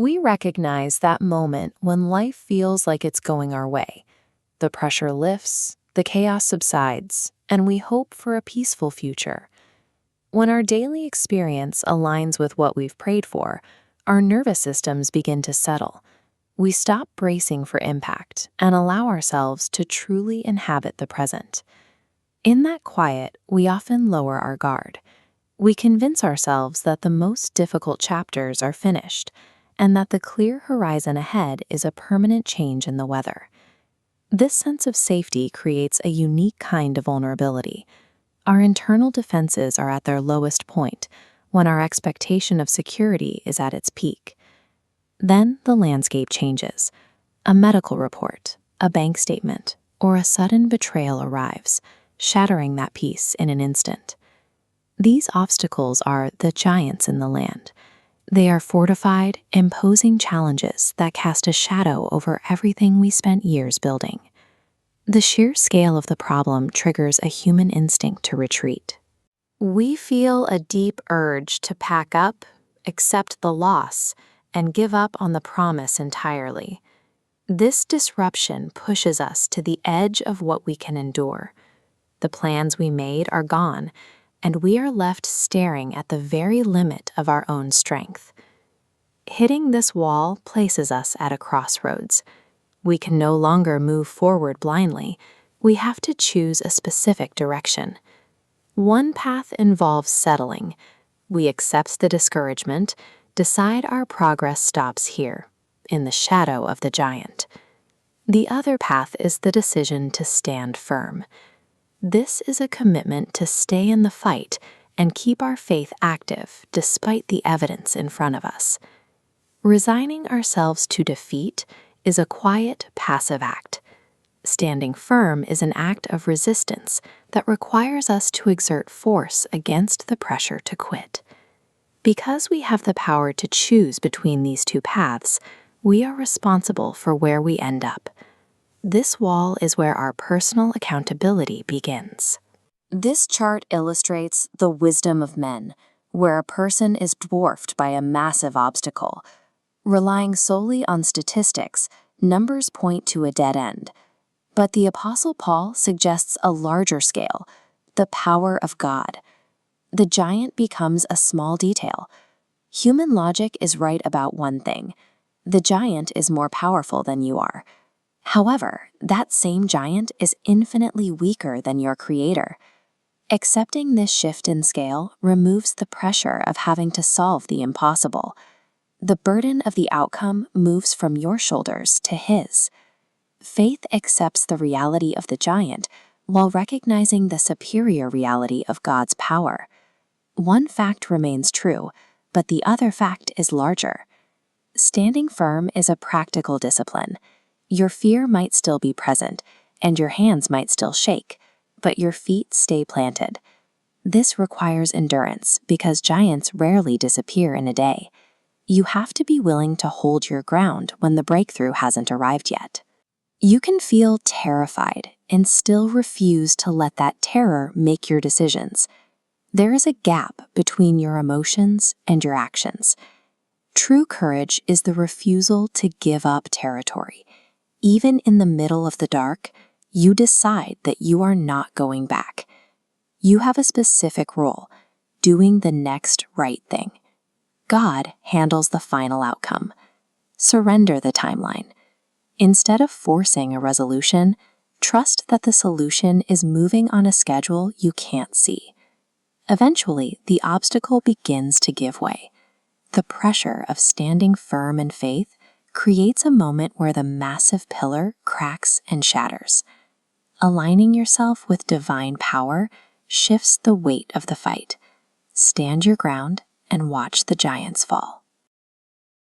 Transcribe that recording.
We recognize that moment when life feels like it's going our way. The pressure lifts, the chaos subsides, and we hope for a peaceful future. When our daily experience aligns with what we've prayed for, our nervous systems begin to settle. We stop bracing for impact and allow ourselves to truly inhabit the present. In that quiet, we often lower our guard. We convince ourselves that the most difficult chapters are finished, and that the clear horizon ahead is a permanent change in the weather. This sense of safety creates a unique kind of vulnerability. Our internal defenses are at their lowest point, when our expectation of security is at its peak. Then the landscape changes. A medical report, a bank statement, or a sudden betrayal arrives, shattering that peace in an instant. These obstacles are the giants in the land. They are fortified, imposing challenges that cast a shadow over everything we spent years building. The sheer scale of the problem triggers a human instinct to retreat. We feel a deep urge to pack up, accept the loss, and give up on the promise entirely. This disruption pushes us to the edge of what we can endure. The plans we made are gone, and we are left staring at the very limit of our own strength. Hitting this wall places us at a crossroads. We can no longer move forward blindly. We have to choose a specific direction. One path involves settling. We accept the discouragement, decide our progress stops here, in the shadow of the giant. The other path is the decision to stand firm. This is a commitment to stay in the fight and keep our faith active despite the evidence in front of us. Resigning ourselves to defeat is a quiet, passive act. Standing firm is an act of resistance that requires us to exert force against the pressure to quit. Because we have the power to choose between these two paths, we are responsible for where we end up. This wall is where our personal accountability begins. This chart illustrates the wisdom of men, where a person is dwarfed by a massive obstacle. Relying solely on statistics, numbers point to a dead end. But the Apostle Paul suggests a larger scale, the power of God. The giant becomes a small detail. Human logic is right about one thing. The giant is more powerful than you are. However, that same giant is infinitely weaker than your creator. Accepting this shift in scale removes the pressure of having to solve the impossible. The burden of the outcome moves from your shoulders to his. Faith accepts the reality of the giant while recognizing the superior reality of God's power. One fact remains true, but the other fact is larger. Standing firm is a practical discipline. Your fear might still be present, and your hands might still shake, but your feet stay planted. This requires endurance because giants rarely disappear in a day. You have to be willing to hold your ground when the breakthrough hasn't arrived yet. You can feel terrified and still refuse to let that terror make your decisions. There is a gap between your emotions and your actions. True courage is the refusal to give up territory. Even in the middle of the dark, you decide that you are not going back. You have a specific role, doing the next right thing. God handles the final outcome. Surrender the timeline. Instead of forcing a resolution, trust that the solution is moving on a schedule you can't see. Eventually, the obstacle begins to give way. The pressure of standing firm in faith creates a moment where the massive pillar cracks and shatters. Aligning yourself with divine power shifts the weight of the fight. Stand your ground and watch the giants fall.